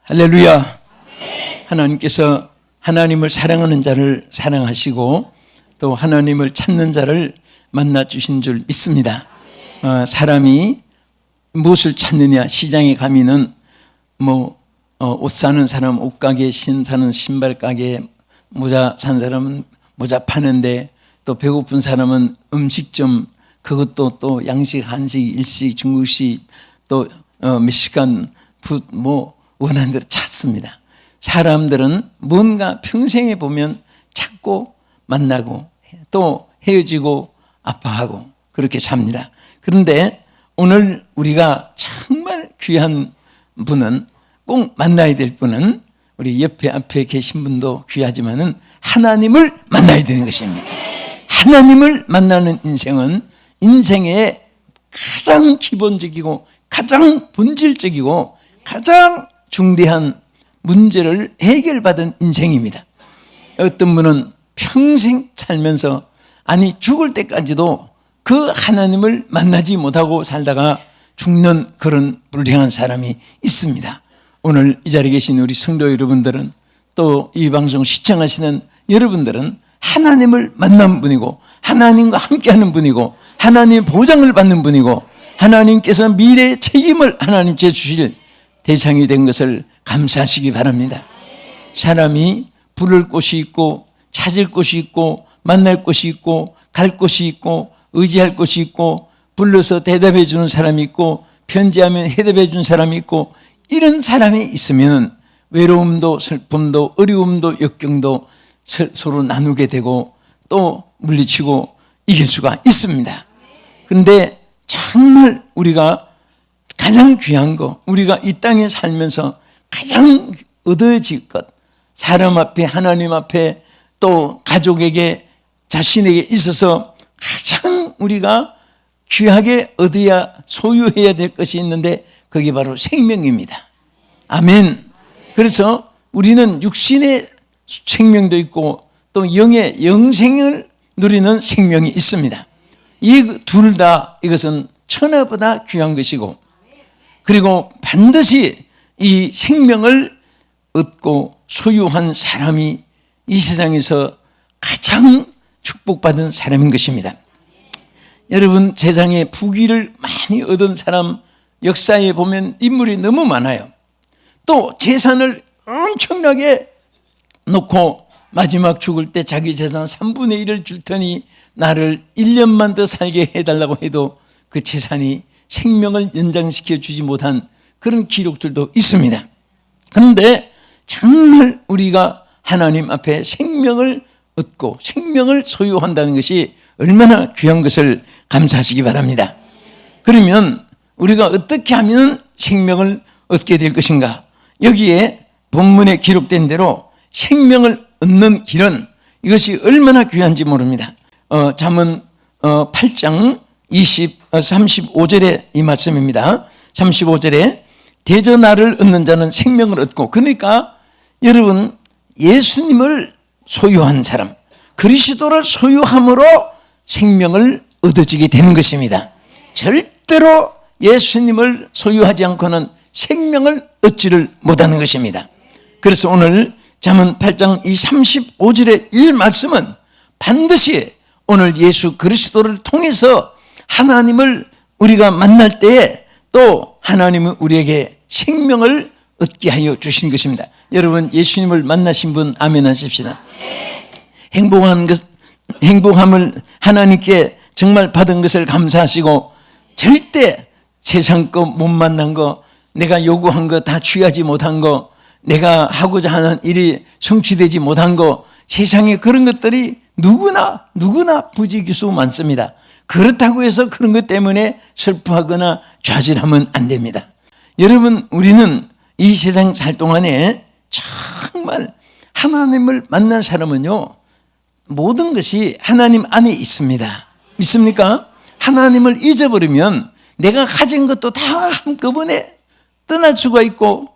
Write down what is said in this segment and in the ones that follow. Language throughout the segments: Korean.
할렐루야. 하나님께서 하나님을 사랑하는 자를 사랑하시고 또 하나님을 찾는 자를 만나 주신 줄 믿습니다. 사람이 무엇을 찾느냐, 시장에 가면은 옷 사는 사람 옷가게, 신 사는 신발가게, 모자 산 사람은 모자 파는데, 또 배고픈 사람은 음식점, 그것도 또 양식, 한식, 일식, 중국식, 또 멕시칸 푸드 원하는 대로 찾습니다. 사람들은 뭔가 평생에 보면 찾고 만나고 또 헤어지고 아파하고 그렇게 삽니다. 그런데 오늘 우리가 정말 귀한 분은, 꼭 만나야 될 분은, 우리 앞에 계신 분도 귀하지만은 하나님을 만나야 되는 것입니다. 하나님을 만나는 인생은 인생의 가장 기본적이고 가장 본질적이고 가장 중대한 문제를 해결받은 인생입니다. 어떤 분은 평생 살면서, 아니 죽을 때까지도 그 하나님을 만나지 못하고 살다가 죽는 그런 불행한 사람이 있습니다. 오늘 이 자리에 계신 우리 성도 여러분들은, 또 이 방송 시청하시는 여러분들은 하나님을 만난 분이고 하나님과 함께하는 분이고 하나님의 보장을 받는 분이고 하나님께서 미래의 책임을 하나님께 주실 대상이 된 것을 감사하시기 바랍니다. 사람이 부를 곳이 있고 찾을 곳이 있고 만날 곳이 있고 갈 곳이 있고 의지할 곳이 있고 불러서 대답해 주는 사람이 있고 편지하면 해답해 주는 사람이 있고, 이런 사람이 있으면 외로움도 슬픔도 어려움도 역경도 서로 나누게 되고 또 물리치고 이길 수가 있습니다. 그런데 정말 우리가 가장 귀한 거, 우리가 이 땅에 살면서 가장 얻어질 것, 사람 앞에, 하나님 앞에, 또 가족에게, 자신에게 있어서 가장 우리가 귀하게 얻어야, 소유해야 될 것이 있는데 그게 바로 생명입니다. 아멘. 그래서 우리는 육신의 생명도 있고 또 영의 영생을 누리는 생명이 있습니다. 이 둘 다, 이것은 천하보다 귀한 것이고, 그리고 반드시 이 생명을 얻고 소유한 사람이 이 세상에서 가장 축복받은 사람인 것입니다. 여러분, 세상에 부귀를 많이 얻은 사람 역사에 보면 인물이 너무 많아요. 또 재산을 엄청나게 놓고 마지막 죽을 때 자기 재산 3분의 1을 줄 테니 나를 1년만 더 살게 해달라고 해도 그 재산이 생명을 연장시켜 주지 못한 그런 기록들도 있습니다. 그런데 정말 우리가 하나님 앞에 생명을 얻고 생명을 소유한다는 것이 얼마나 귀한 것을 감사하시기 바랍니다. 그러면 우리가 어떻게 하면 생명을 얻게 될 것인가? 여기에 본문에 기록된 대로 생명을 얻는 길은, 이것이 얼마나 귀한지 모릅니다. 잠언 8장 35절에 이 말씀입니다. 35절에 대저 나를 얻는 자는 생명을 얻고, 그러니까 여러분, 예수님을 소유한 사람, 그리스도를 소유함으로 생명을 얻어지게 되는 것입니다. 절대로 예수님을 소유하지 않고는 생명을 얻지를 못하는 것입니다. 그래서 오늘 잠언 8장 이 35절의 이 말씀은 반드시 오늘 예수 그리스도를 통해서 하나님을 우리가 만날 때에 또 하나님은 우리에게 생명을 얻게 하여 주신 것입니다. 여러분, 예수님을 만나신 분 아멘 하십시다. 행복함을 하나님께 정말 받은 것을 감사하시고, 절대 세상 거 못 만난 거, 내가 요구한 거 다 취하지 못한 거, 내가 하고자 하는 일이 성취되지 못한 거, 세상에 그런 것들이 누구나 부지기수 많습니다. 그렇다고 해서 그런 것 때문에 슬퍼하거나 좌절하면 안 됩니다. 여러분, 우리는 이 세상 살 동안에 정말 하나님을 만난 사람은요, 모든 것이 하나님 안에 있습니다. 믿습니까? 하나님을 잊어버리면 내가 가진 것도 다 한꺼번에 떠날 수가 있고,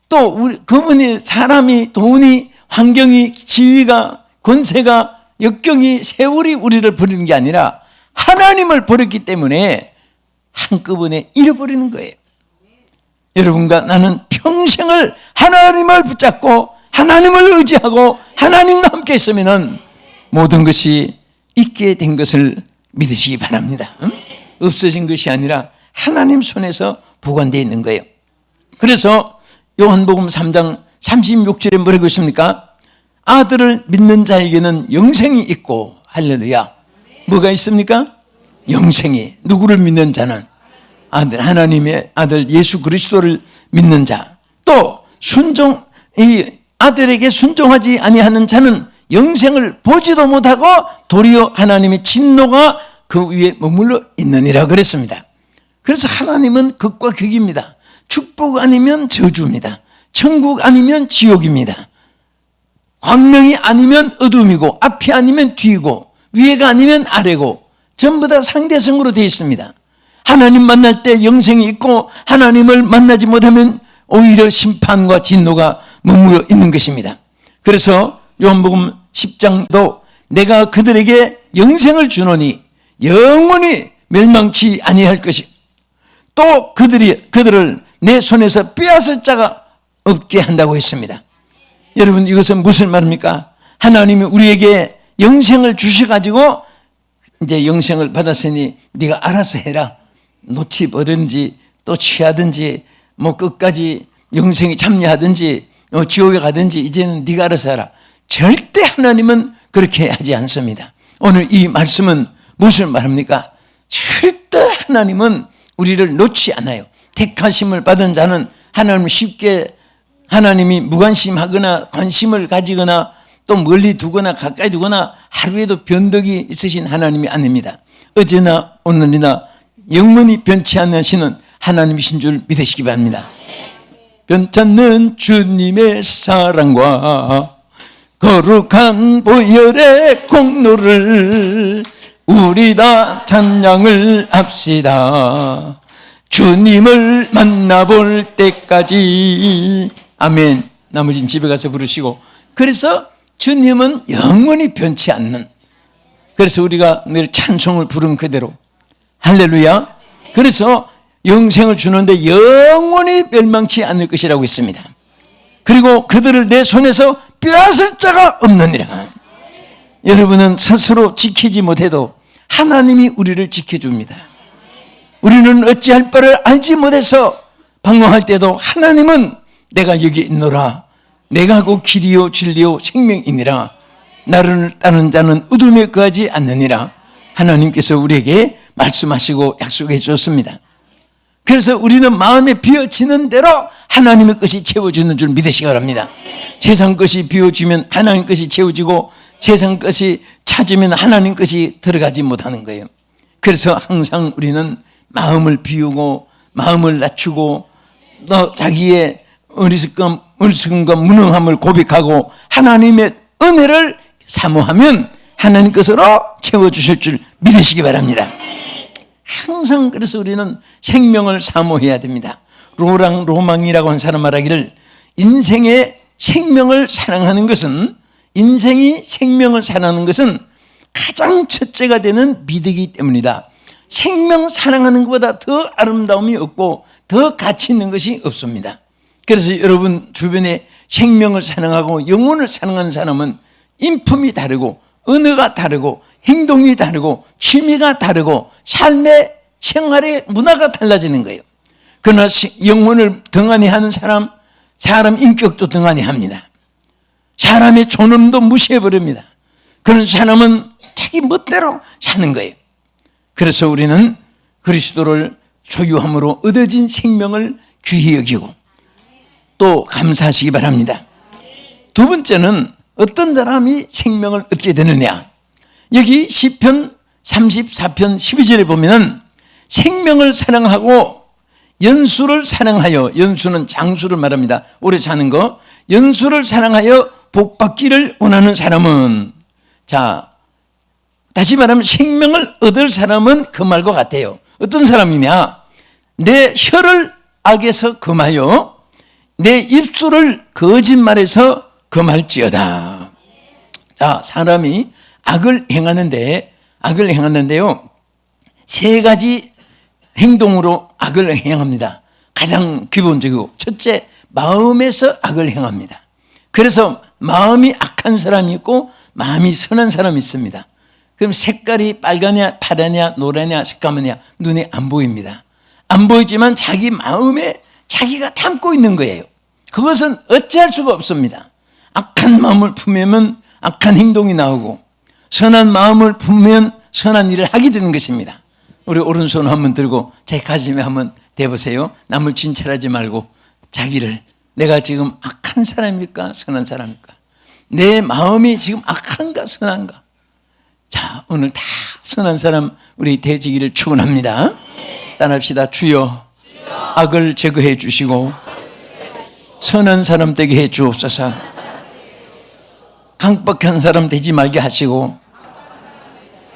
또 그분이, 사람이, 돈이, 환경이, 지위가, 권세가, 역경이, 세월이 우리를 버리는 게 아니라 하나님을 버렸기 때문에 한꺼번에 잃어버리는 거예요. 여러분과 나는 평생을 하나님을 붙잡고 하나님을 의지하고 하나님과 함께 있으면 모든 것이 있게 된 것을 믿으시기 바랍니다. 없어진 것이 아니라 하나님 손에서 보관되어 있는 거예요. 그래서 요한복음 3장 36절에 뭐라고 있습니까? 아들을 믿는 자에게는 영생이 있고, 할렐루야. 뭐가 있습니까? 영생이. 누구를 믿는 자는? 아들, 하나님의 아들 예수 그리스도를 믿는 자. 또 이 아들에게 순종하지 아니하는 자는 영생을 보지도 못하고 도리어 하나님의 진노가 그 위에 머물러 있느니라 그랬습니다. 그래서 하나님은 극과 극입니다. 축복 아니면 저주입니다. 천국 아니면 지옥입니다. 광명이 아니면 어둠이고, 앞이 아니면 뒤고, 위에가 아니면 아래고, 전부 다 상대성으로 되어 있습니다. 하나님 만날 때 영생이 있고, 하나님을 만나지 못하면 오히려 심판과 진노가 머물러 있는 것입니다. 그래서 요한복음 10장도 내가 그들에게 영생을 주노니 영원히 멸망치 아니할 것이, 또 그들을 내 손에서 빼앗을 자가 없게 한다고 했습니다. 여러분, 이것은 무슨 말입니까? 하나님이 우리에게 영생을 주셔가지고 이제 영생을 받았으니 네가 알아서 해라. 놓치버리든지 또 취하든지 뭐 끝까지 영생에 참여하든지 지옥에 가든지 이제는 네가 알아서 해라. 절대 하나님은 그렇게 하지 않습니다. 오늘 이 말씀은 무슨 말입니까? 절대 하나님은 우리를 놓지 않아요. 택하심을 받은 자는 하나님을 쉽게, 하나님이 무관심하거나 관심을 가지거나 또 멀리 두거나 가까이 두거나 하루에도 변덕이 있으신 하나님이 아닙니다. 어제나 오늘이나 영원히 변치 않으시는 하나님이신 줄 믿으시기 바랍니다. 변찮는 주님의 사랑과 거룩한 보혈의 공로를 우리 다 찬양을 합시다. 주님을 만나볼 때까지. 아멘. 나머지는 집에 가서 부르시고. 그래서 주님은 영원히 변치 않는, 그래서 우리가 늘 찬송을 부른 그대로, 할렐루야. 그래서 영생을 주는데 영원히 멸망치 않을 것이라고 했습니다. 그리고 그들을 내 손에서 빼앗을 자가 없느니라. 여러분은 스스로 지키지 못해도 하나님이 우리를 지켜줍니다. 우리는 어찌할 바를 알지 못해서 방황할 때도 하나님은 내가 여기 있노라. 내가 곧 길이요 진리요 생명이니라. 나를 따르는 자는 어둠에 거하지 않느니라. 하나님께서 우리에게 말씀하시고 약속해 주셨습니다. 그래서 우리는 마음에 비어지는 대로 하나님의 것이 채워주는 줄 믿으시기 바랍니다. 세상 것이 비워지면 하나님 것이 채워지고, 세상 것이 찾으면 하나님 것이 들어가지 못하는 거예요. 그래서 항상 우리는 마음을 비우고 마음을 낮추고 또 자기의 어리석음과 무능함을 고백하고 하나님의 은혜를 사모하면 하나님 것으로 채워주실 줄 믿으시기 바랍니다. 항상 그래서 우리는 생명을 사모해야 됩니다. 로망이라고 한 사람 말하기를, 인생의 생명을 사랑하는 것은, 인생이 생명을 사랑하는 것은 가장 첫째가 되는 미덕이기 때문이다. 생명 사랑하는 것보다 더 아름다움이 없고 더 가치 있는 것이 없습니다. 그래서 여러분 주변에 생명을 사랑하고 영혼을 사랑하는 사람은 인품이 다르고 언어가 다르고 행동이 다르고 취미가 다르고 삶의 생활의 문화가 달라지는 거예요. 그러나 영혼을 등한히 하는 사람 인격도 등한히 합니다. 사람의 존엄도 무시해버립니다. 그런 사람은 자기 멋대로 사는 거예요. 그래서 우리는 그리스도를 소유함으로 얻어진 생명을 귀히 여기고 또 감사하시기 바랍니다. 두 번째는 어떤 사람이 생명을 얻게 되느냐. 여기 시편 34편 12절에 보면 생명을 사랑하고 연수를 사랑하여, 연수는 장수를 말합니다. 오래 사는 거. 연수를 사랑하여 복받기를 원하는 사람은, 자, 다시 말하면 생명을 얻을 사람은 그 말과 같아요. 어떤 사람이냐? 내 혀를 악에서 금하여 내 입술을 거짓말에서 금할지어다. 자, 사람이 악을 행하는데요, 세 가지 행동으로 악을 행합니다. 가장 기본적이고 첫째, 마음에서 악을 행합니다. 그래서 마음이 악한 사람이 있고 마음이 선한 사람이 있습니다. 그럼 색깔이 빨가냐 파라냐 노라냐 새까마냐 눈에 안 보입니다. 안 보이지만 자기 마음에 자기가 담고 있는 거예요. 그것은 어찌할 수가 없습니다. 악한 마음을 품으면 악한 행동이 나오고 선한 마음을 품으면 선한 일을 하게 되는 것입니다. 우리 오른손 한번 들고 자기 가슴에 한번 대보세요. 남을 진찰하지 말고 자기를, 내가 지금 악한 사람일까 선한 사람일까, 내 마음이 지금 악한가 선한가. 자, 오늘 다 선한 사람 우리 되지기를 축원합니다. 따라합시다. 주여 악을 제거해 주시고 선한 사람 되게 해 주옵소서. 강박한 사람 되지 말게 하시고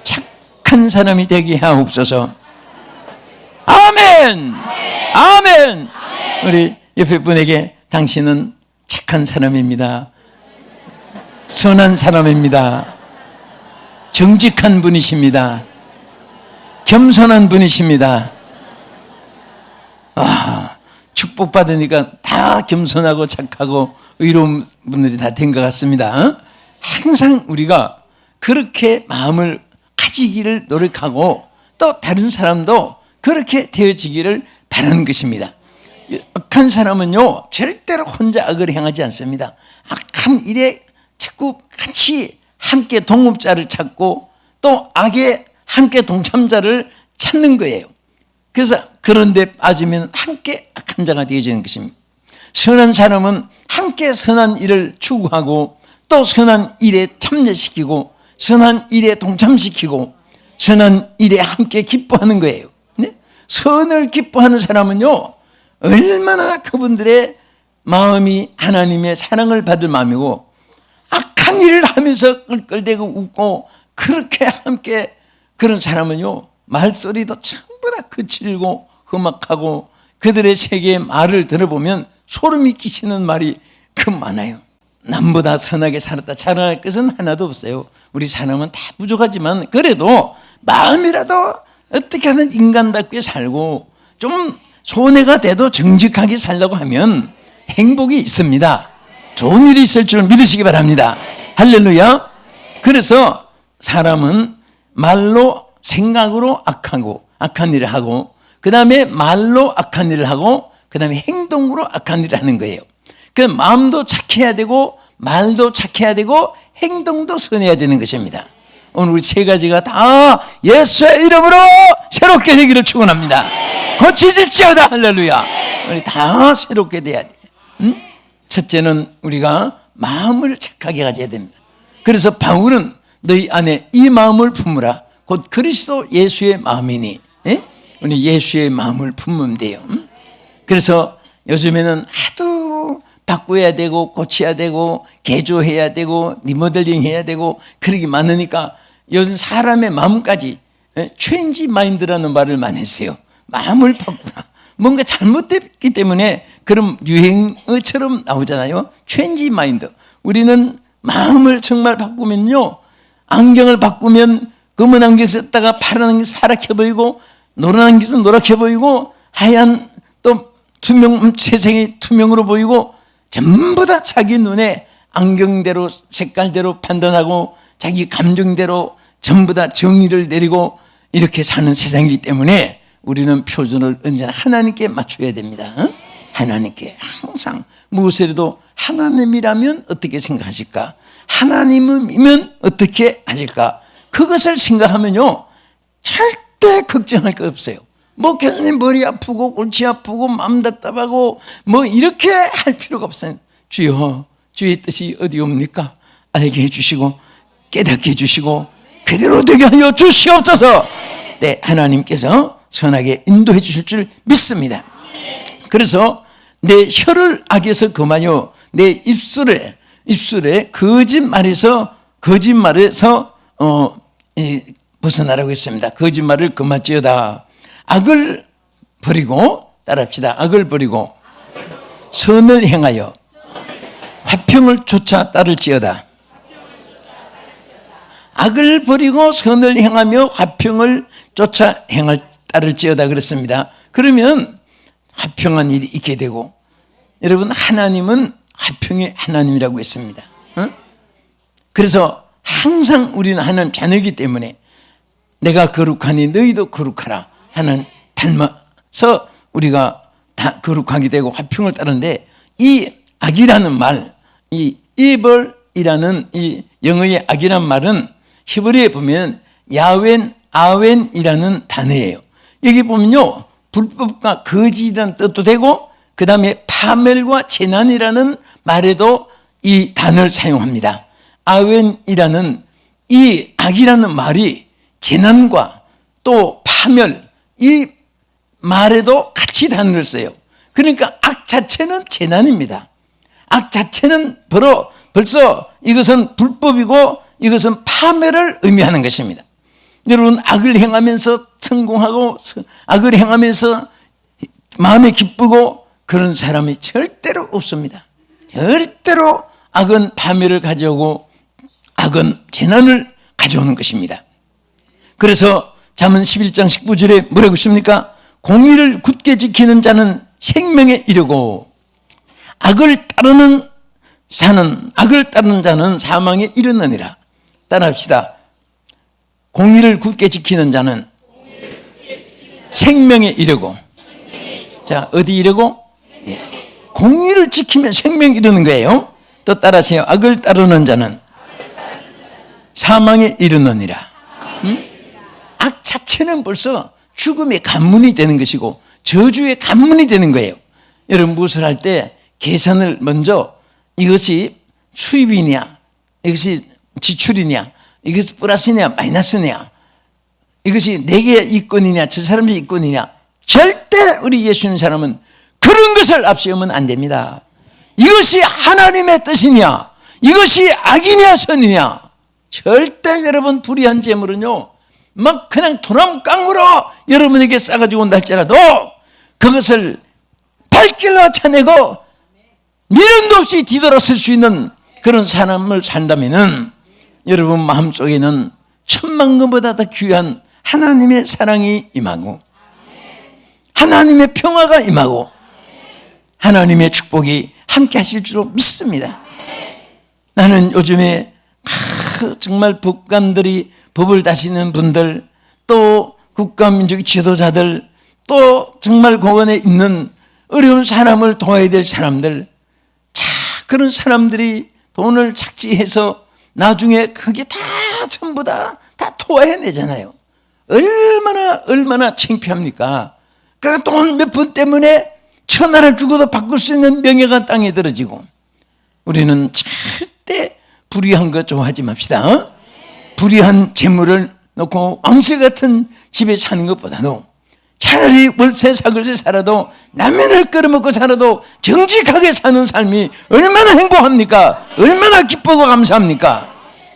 착한 사람이 되게 하옵소서. 아멘. 아멘. 우리 옆에 분에게 당신은 착한 사람입니다. 선한 사람입니다. 정직한 분이십니다. 겸손한 분이십니다. 축복받으니까 다 겸손하고 착하고 의로운 분들이 다 된 것 같습니다. 항상 우리가 그렇게 마음을 가지기를 노력하고 또 다른 사람도 그렇게 되어지기를 바라는 것입니다. 악한 사람은요 절대로 혼자 악을 행하지 않습니다. 악한 일에 자꾸 같이 함께 동업자를 찾고 또 악에 함께 동참자를 찾는 거예요. 그래서 그런데 빠지면 함께 악한 자가 되어지는 것입니다. 선한 사람은 함께 선한 일을 추구하고 또 선한 일에 참여시키고 선한 일에 동참시키고 선한 일에 함께 기뻐하는 거예요. 네? 선을 기뻐하는 사람은요 얼마나 그분들의 마음이 하나님의 사랑을 받을 마음이고, 악한 일을 하면서 끌끌대고 웃고 그렇게 함께 그런 사람은요 말소리도 전부 다 거칠고 험악하고 그들의 세계의 말을 들어보면 소름이 끼치는 말이 그 많아요. 남보다 선하게 살았다 자랑할 것은 하나도 없어요. 우리 사람은 다 부족하지만 그래도 마음이라도 어떻게 하든 인간답게 살고 좀 손해가 돼도 정직하게 살려고 하면 행복이 있습니다. 좋은 일이 있을 줄 믿으시기 바랍니다. 할렐루야. 그래서 사람은 말로 생각으로 악하고 악한 일을 하고 그 다음에 말로 악한 일을 하고 그 다음에 행동으로 악한 일을 하는 거예요. 그 마음도 착해야 되고 말도 착해야 되고 행동도 선해야 되는 것입니다. 오늘 우리 세 가지가 다 예수의 이름으로 새롭게 되기를 축원합니다. 고치질지어다. 할렐루야. 우리 다 새롭게 돼야 돼. 첫째는 우리가 마음을 착하게 가져야 됩니다. 그래서 바울은 너희 안에 이 마음을 품으라. 곧 그리스도 예수의 마음이니. 예? 우리 예수의 마음을 품으면 돼요. 그래서 요즘에는 하도 바꿔야 되고 고쳐야 되고 개조해야 되고 리모델링 해야 되고 그러기 많으니까 요즘 사람의 마음까지 체인지 마인드라는 말을 많이 했어요. 마음을 바꾸라. 뭔가 잘못됐기 때문에 그런 유행어처럼 나오잖아요. 체인지 마인드. 우리는 마음을 정말 바꾸면요, 안경을 바꾸면 검은 안경 썼다가 파란 안경 파랗게 보이고 노란 안경 써서 노랗게 보이고 하얀 또 세상이 투명으로 보이고 전부 다 자기 눈에 안경대로 색깔대로 판단하고 자기 감정대로 전부 다 정의를 내리고 이렇게 사는 세상이기 때문에 우리는 표준을 언제나 하나님께 맞춰야 됩니다. 하나님께 항상 무엇이라도 하나님이라면 어떻게 생각하실까? 하나님이면 어떻게 하실까? 그것을 생각하면요 절대 걱정할 거 없어요. 뭐 교수님 머리 아프고 골치 아프고 마음 답답하고 뭐 이렇게 할 필요가 없어요. 주여, 주의 뜻이 어디옵니까? 알게 해주시고 깨닫게 해주시고 그대로 되게 하여 주시옵소서. 네, 하나님께서 선하게 인도해 주실 줄 믿습니다. 그래서 내 혀를 악에서 금하여 내 입술에 거짓말에서 벗어나라고 했습니다. 거짓말을 금할지어다. 악을 버리고, 따라합시다. 악을 버리고 선을 행하여 화평을 쫓아 따를지어다. 악을 버리고 선을 행하며 화평을 쫓아 따를지어다 그랬습니다. 그러면 화평한 일이 있게 되고 여러분, 하나님은 화평의 하나님이라고 했습니다. 그래서 항상 우리는 하나님 자녀이기 때문에 내가 거룩하니 너희도 거룩하라 하는 닮아서 우리가 다 거룩하게 되고 화평을 따르는데, 이 악이라는 말, 이 evil이라는 이 영어의 악이라는 말은 히브리에 보면 야웬, 아웬이라는 단어예요. 여기 보면요, 불법과 거짓이라는 뜻도 되고 그 다음에 파멸과 재난이라는 말에도 이 단어를 사용합니다. 아웬이라는 이 악이라는 말이 재난과 또 파멸, 이 말에도 같이 단어를 써요. 그러니까 악 자체는 재난입니다. 악 자체는 벌써 이것은 불법이고 이것은 파멸을 의미하는 것입니다. 여러분, 악을 행하면서 성공하고 악을 행하면서 마음이 기쁘고 그런 사람이 절대로 없습니다. 절대로 악은 파멸을 가져오고 악은 재난을 가져오는 것입니다. 그래서 잠언 11장 19절에 뭐라고 있습니까? 공의를 굳게 지키는 자는 생명에 이르고 악을 따르는 자는 사망에 이르느니라. 따라합시다. 공의를 굳게 지키는 자는 생명에 이르고, 자, 어디 이르고? 공의를 지키면 생명에 이르는 거예요. 또 따라하세요. 악을 따르는 자는 사망에 이르느니라. 악 자체는 벌써 죽음의 관문이 되는 것이고 저주의 관문이 되는 거예요. 여러분, 무엇을 할 때 계산을 먼저, 이것이 수입이냐, 이것이 지출이냐, 이것이 플러스냐 마이너스냐, 이것이 내게 이권이냐 저 사람의 이권이냐, 절대 우리 예수님 사람은 그런 것을 앞세우면 안 됩니다. 이것이 하나님의 뜻이냐, 이것이 악이냐 선이냐, 절대 여러분 불의한 재물은요 막 그냥 도남깡으로 여러분에게 싸가지고 온다 할지라도 그것을 발길로 차내고 미련도 없이 뒤돌아설 수 있는 그런 삶을 산다면은 여러분 마음속에는 천만금보다 더 귀한 하나님의 사랑이 임하고 하나님의 평화가 임하고 하나님의 축복이 함께 하실 줄로 믿습니다. 나는 요즘에 정말 법관들이 법을 다시는 분들, 또 국가민주주의 지도자들, 또 정말 공원에 있는 어려운 사람을 도와야 될 사람들, 그런 사람들이 돈을 착취해서 나중에 그게 다 전부 다 토해내잖아요. 얼마나 창피합니까? 그 돈 몇 푼 때문에 천하를 주고도 바꿀 수 있는 명예가 땅에 들어지고. 우리는 절대 불의한 거 좋아하지 맙시다. 불의한 재물을 놓고 왕실 같은 집에 사는 것보다도 차라리 월세 사글세 살아도 라면을 끓여 먹고 살아도 정직하게 사는 삶이 얼마나 행복합니까? 얼마나 기쁘고 감사합니까?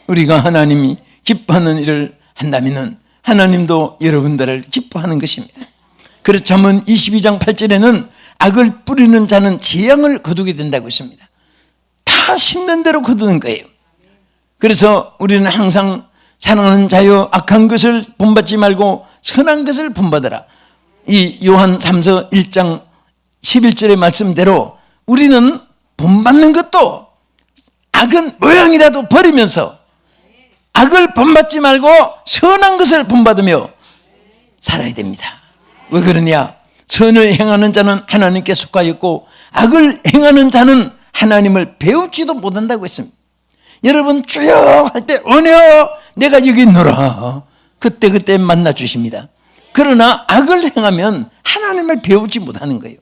우리가 하나님이 기뻐하는 일을 한다면 하나님도 여러분들을 기뻐하는 것입니다. 그래서 잠언 22장 8절에는 악을 뿌리는 자는 재앙을 거두게 된다고 했습니다. 다 심는 대로 거두는 거예요. 그래서 우리는 항상 사랑하는 자여 악한 것을 본받지 말고 선한 것을 본받아라. 이 요한 3서 1장 11절의 말씀대로 우리는 본받는 것도 악은 모양이라도 버리면서 악을 본받지 말고 선한 것을 본받으며 살아야 됩니다. 왜 그러냐? 선을 행하는 자는 하나님께 속하였고 악을 행하는 자는 하나님을 배우지도 못한다고 했습니다. 여러분 주여 할 때 은혜여 내가 여기 있노라 그때 만나 주십니다. 그러나 악을 행하면 하나님을 배우지 못하는 거예요.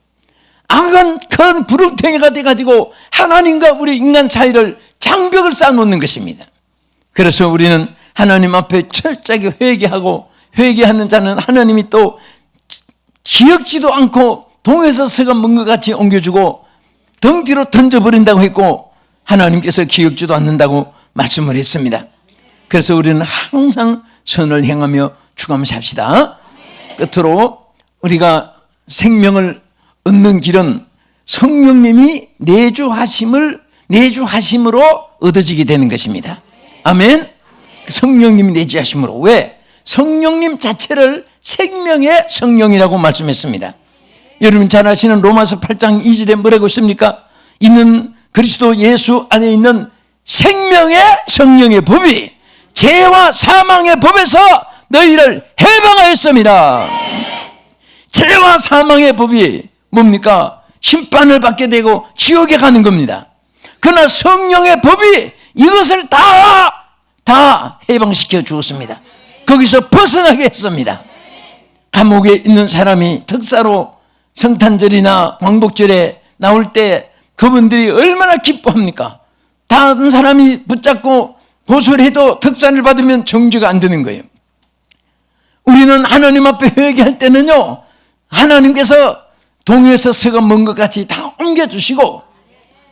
악은 큰 부름탱이가 돼가지고 하나님과 우리 인간 사이를 장벽을 쌓아놓는 것입니다. 그래서 우리는 하나님 앞에 철저하게 회개하는 자는 하나님이 또 기억지도 않고 동에서 새가 먹은 것 같이 옮겨주고 등 뒤로 던져버린다고 했고 하나님께서 기억지도 않는다고 말씀을 했습니다. 그래서 우리는 항상 선을 행하며 주감을 삽시다. 끝으로 우리가 생명을 얻는 길은 성령님이 내주하심으로 얻어지게 되는 것입니다. 아멘. 성령님이 내주하심으로. 왜? 성령님 자체를 생명의 성령이라고 말씀했습니다. 여러분 잘 아시는 로마서 8장 2절에 뭐라고 있습니까? 있는 그리스도 예수 안에 있는 생명의 성령의 법이 죄와 사망의 법에서 너희를 해방하였습니다. 죄와 사망의 법이 뭡니까? 심판을 받게 되고 지옥에 가는 겁니다. 그러나 성령의 법이 이것을 다 해방시켜 주었습니다. 거기서 벗어나게 했습니다. 감옥에 있는 사람이 특사로 성탄절이나 광복절에 나올 때 그분들이 얼마나 기뻐합니까? 다른 사람이 붙잡고 고소를 해도 특사를 받으면 정죄가 안 되는 거예요. 우리는 하나님 앞에 회개할 때는요, 하나님께서 동에서 서가 먼 것 같이 다 옮겨주시고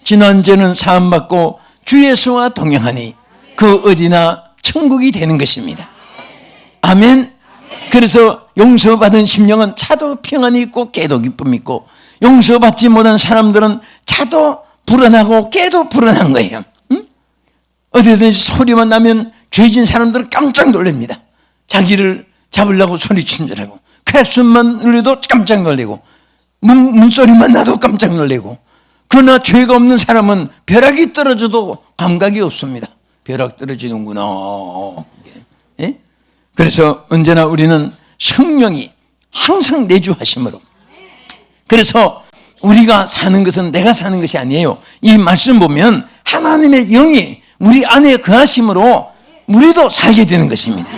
지난죄는 사함받고 주 예수와 동행하니 그 어디나 천국이 되는 것입니다. 아멘. 그래서 용서받은 심령은 차도 평안이 있고 깨도 기쁨이 있고, 용서받지 못한 사람들은 차도 불안하고 깨도 불안한 거예요. 응? 어디든지 소리만 나면 죄진 사람들은 깜짝 놀랍니다. 자기를 잡으려고 소리친 줄 알고, 크랙슨만 울려도 깜짝 놀래고, 문소리만 나도 깜짝 놀래고. 그러나 죄가 없는 사람은 벼락이 떨어져도 감각이 없습니다. 벼락 떨어지는구나. 예? 그래서 언제나 우리는 성령이 항상 내주하심으로, 그래서 우리가 사는 것은 내가 사는 것이 아니에요. 이 말씀 보면 하나님의 영이 우리 안에 거하심으로 우리도 살게 되는 것입니다.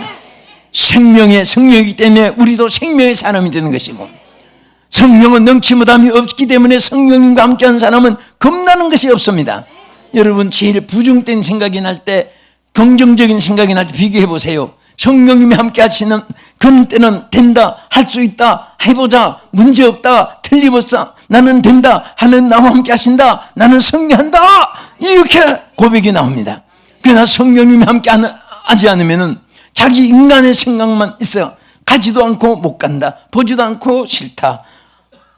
생명의 성령이기 때문에 우리도 생명의 사람이 되는 것이고, 성령은 넘치무담이 없기 때문에 성령님과 함께하는 사람은 겁나는 것이 없습니다. 여러분 제일 부정된 생각이 날 때, 긍정적인 생각이 날 때 비교해 보세요. 성령님이 함께 하시는 그런 때는 된다, 할 수 있다, 해보자, 문제없다, 틀림없다, 나는 된다, 하나님 나와 함께 하신다, 나는 승리한다, 이렇게 고백이 나옵니다. 그러나 성령님이 함께 하지 않으면 자기 인간의 생각만 있어 가지도 않고 못 간다, 보지도 않고 싫다,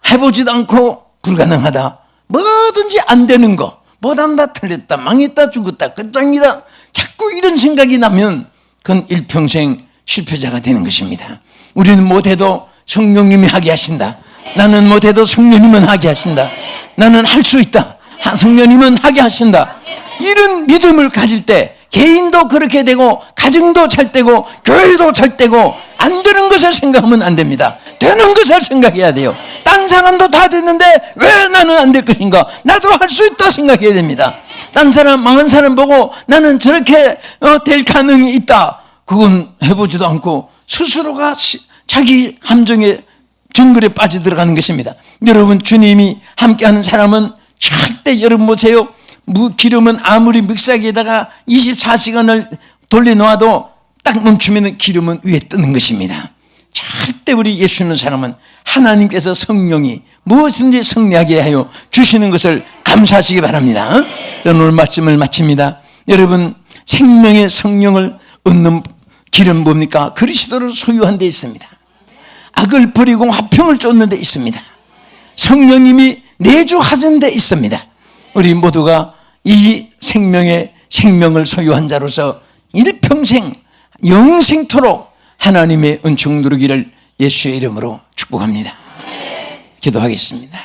해보지도 않고 불가능하다, 뭐든지 안 되는 거, 못한다, 틀렸다, 망했다, 죽었다, 끝장이다, 자꾸 이런 생각이 나면 그건 일평생 실패자가 되는 것입니다. 우리는 못해도 성령님이 하게 하신다, 나는 못해도 성령님은 하게 하신다, 나는 할 수 있다, 성령님은 하게 하신다, 이런 믿음을 가질 때 개인도 그렇게 되고 가정도 잘 되고 교회도 잘 되고, 안 되는 것을 생각하면 안 됩니다. 되는 것을 생각해야 돼요. 딴 사람도 다 됐는데 왜 나는 안 될 것인가, 나도 할 수 있다 생각해야 됩니다. 딴 사람, 망한 사람 보고 나는 저렇게 될 가능이 있다, 그건 해보지도 않고 스스로가 자기 함정에 정글에 빠져들어가는 것입니다. 여러분 주님이 함께하는 사람은 절대, 여러분 보세요, 기름은 아무리 믹서기에다가 24시간을 돌려놓아도 딱 멈추면 기름은 위에 뜨는 것입니다. 절대 우리 예수 믿는 사람은 하나님께서 성령이 무엇인지 승리하게 하여 주시는 것을 감사하시기 바랍니다. 저는 오늘 말씀을 마칩니다. 여러분, 생명의 성령을 얻는 길은 뭡니까? 그리스도를 소유한 데 있습니다. 악을 버리고 화평을 쫓는 데 있습니다. 성령님이 내주하신 데 있습니다. 우리 모두가 이 생명을 소유한 자로서 일평생 영생토록 하나님의 은총 누리기를 예수의 이름으로 축복합니다. 기도하겠습니다.